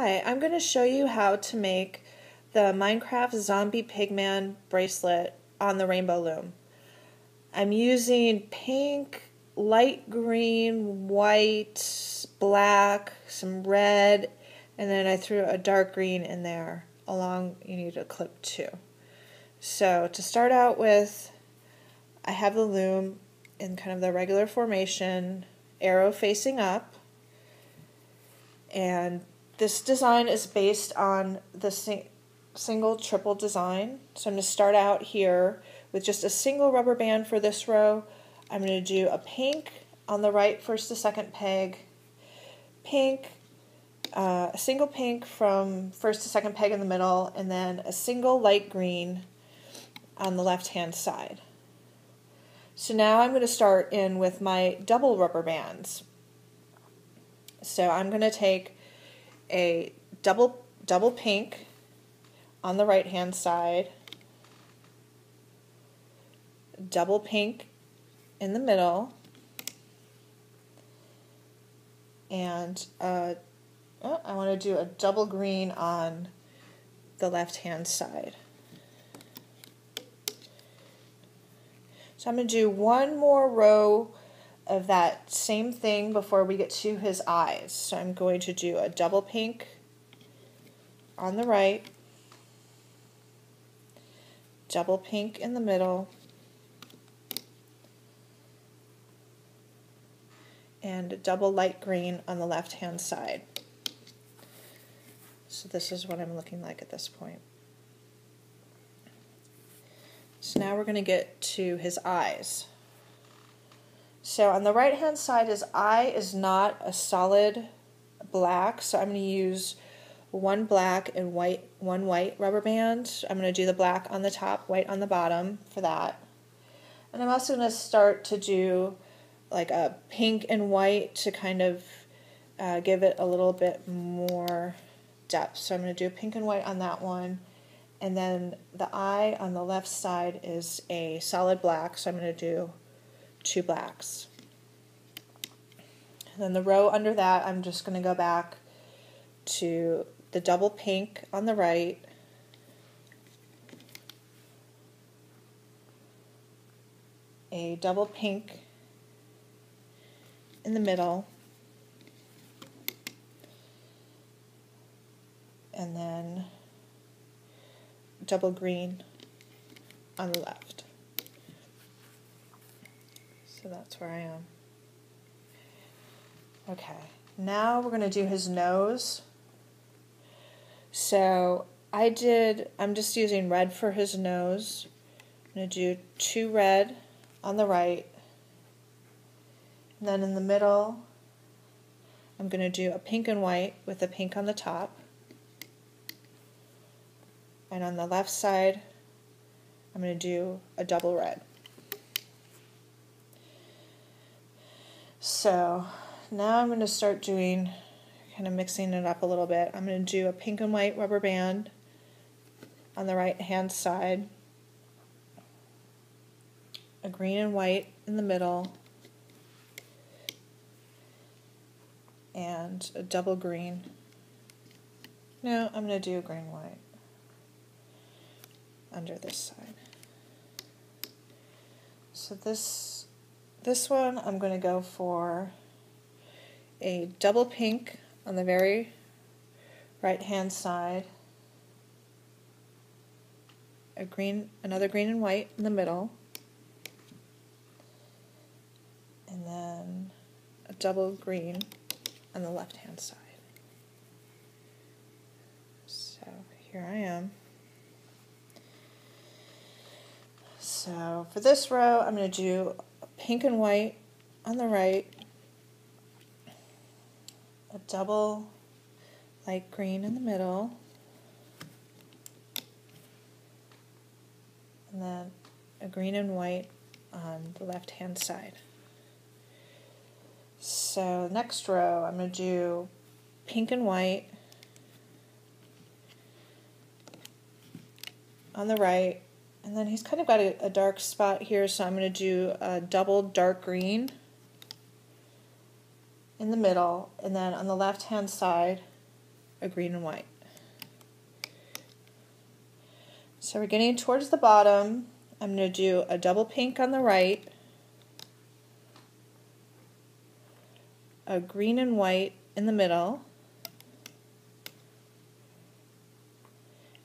Hi, I'm going to show you how to make the Minecraft Zombie Pigman bracelet on the rainbow loom. I'm using pink, light green, white, black, some red, and then I threw a dark green in there. Along, you need a clip too. So to start out with, I have the loom in kind of the regular formation, arrow facing up, and this design is based on the single triple design. So I'm going to start out here with just a single rubber band for this row. I'm going to do a pink on the right first to second peg, pink, a single pink from first to second peg in the middle, and then a single light green on the left hand side. So now I'm going to start in with my double rubber bands. So I'm going to take a double pink on the right hand side, double pink in the middle, and I want to do a double green on the left hand side. So I'm going to do one more row of that same thing before we get to his eyes. So I'm going to do a double pink on the right, double pink in the middle, and a double light green on the left hand side. So this is what I'm looking like at this point. So now we're going to get to his eyes. So on the right hand side, his eye is not a solid black, so I'm going to use one black and one white rubber band. I'm going to do the black on the top, white on the bottom for that. And I'm also going to start to do like a pink and white to kind of give it a little bit more depth. So I'm going to do pink and white on that one. And then the eye on the left side is a solid black, so I'm going to do two blacks. And then the row under that, I'm just going to go back to the double pink on the right, a double pink in the middle, and then double green on the left. So that's where I am. Okay, now we're going to do his nose. So I'm just using red for his nose. I'm going to do two red on the right, and then in the middle I'm going to do a pink and white with a pink on the top, and on the left side I'm going to do a double red. So now I'm going to start doing, kind of mixing it up a little bit. I'm going to do a pink and white rubber band on the right hand side, a green and white in the middle, and a double green. No, I'm going to do a green white under this side. So this one I'm going to go for a double pink on the very right hand side, another green and white in the middle, and then a double green on the left hand side. So here I am. So for this row I'm going to do a pink and white on the right, a double light green in the middle, and then a green and white on the left hand side. So next row I'm going to do pink and white on the right, and then he's kind of got a dark spot here, so I'm going to do a double dark green in the middle, and then on the left hand side a green and white. So we're getting towards the bottom. I'm going to do a double pink on the right, a green and white in the middle,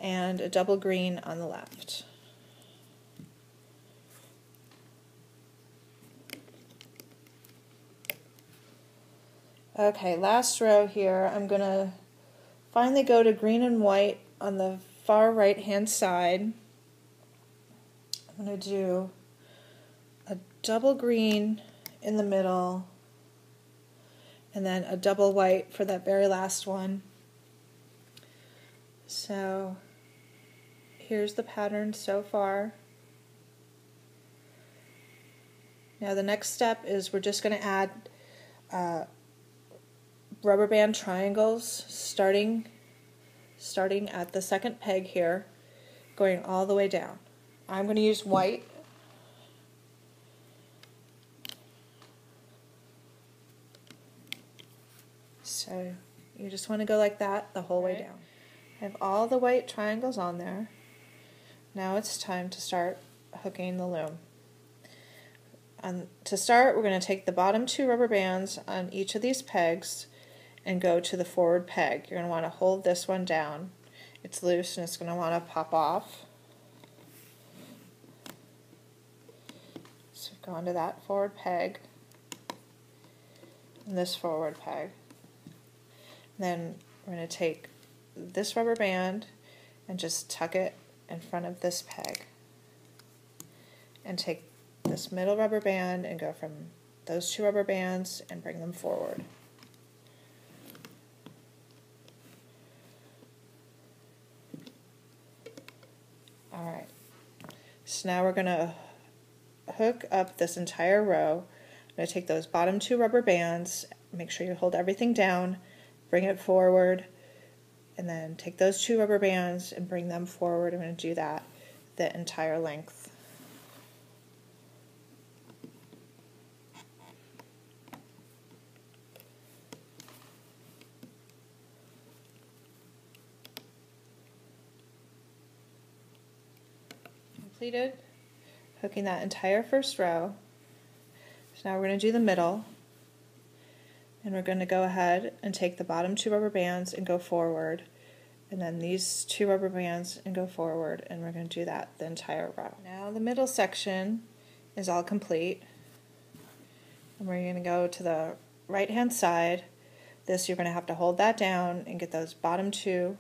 and a double green on the left. Okay, last row here, I'm going to finally go to green and white on the far right hand side. I'm going to do a double green in the middle and then a double white for that very last one. So here's the pattern so far. Now the next step is we're just going to add rubber band triangles starting at the second peg here, going all the way down. I'm going to use white. So you just want to go like that the whole way down. I have all the white triangles on there. Now it's time to start hooking the loom. To start, we're going to take the bottom 2 rubber bands on each of these pegs and go to the forward peg. You're going to want to hold this one down. It's loose and it's going to want to pop off. So go onto that forward peg and this forward peg. Then we're going to take this rubber band and just tuck it in front of this peg. And take this middle rubber band and go from those 2 rubber bands and bring them forward. Alright, so now we're going to hook up this entire row. I'm going to take those bottom 2 rubber bands, make sure you hold everything down, bring it forward, and then take those 2 rubber bands and bring them forward. I'm going to do that the entire length. Completed, hooking that entire first row. So now we're going to do the middle, and we're going to go ahead and take the bottom 2 rubber bands and go forward, and then these 2 rubber bands and go forward, and we're going to do that the entire row. Now the middle section is all complete, and we're going to go to the right hand side. This, you're going to have to hold that down and get those bottom 2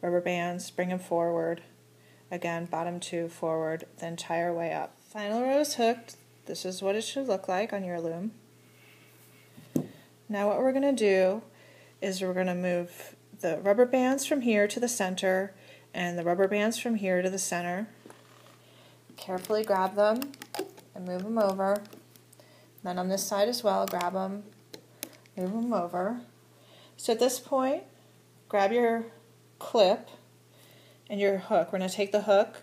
rubber bands, bring them forward. Again, bottom 2 forward the entire way up. Final row is hooked. This is what it should look like on your loom. Now what we're going to do is we're going to move the rubber bands from here to the center and the rubber bands from here to the center. Carefully grab them and move them over. Then on this side as well, grab them, move them over. So at this point, grab your clip and your hook. We're going to take the hook,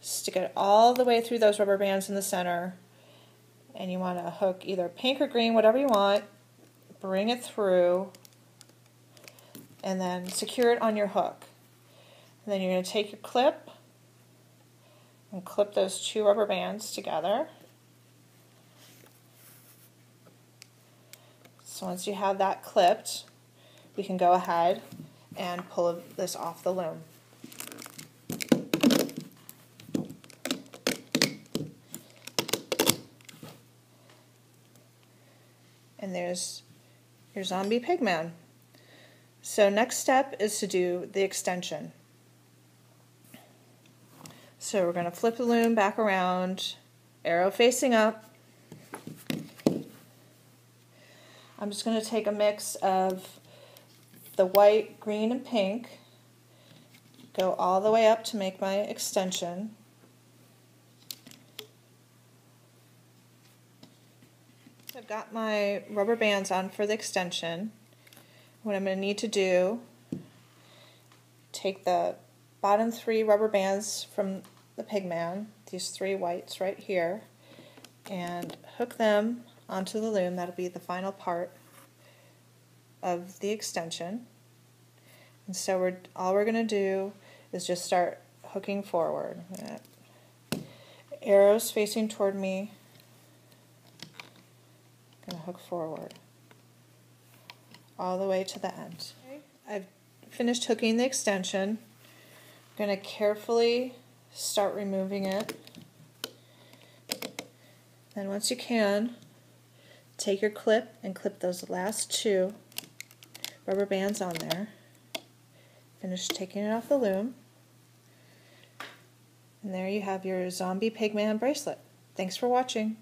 stick it all the way through those rubber bands in the center, and you want to hook either pink or green, whatever you want, bring it through, and then secure it on your hook. And then you're going to take your clip and clip those 2 rubber bands together. So once you have that clipped, we can go ahead and pull this off the loom. And there's your zombie pigman. So next step is to do the extension. So we're going to flip the loom back around, arrow facing up. I'm just going to take a mix of the white, green, and pink, go all the way up to make my extension. I've got my rubber bands on for the extension. What I'm going to need to do, take the bottom 3 rubber bands from the Pigman, these 3 whites right here, and hook them onto the loom. That'll be the final part of the extension. And so all we're going to do is just start hooking forward. Arrows facing toward me. I'm going to hook forward all the way to the end. Okay. I've finished hooking the extension. I'm going to carefully start removing it. Then once you can, take your clip and clip those last 2 rubber bands on there. Finish taking it off the loom. And there you have your zombie Pigman bracelet. Thanks for watching.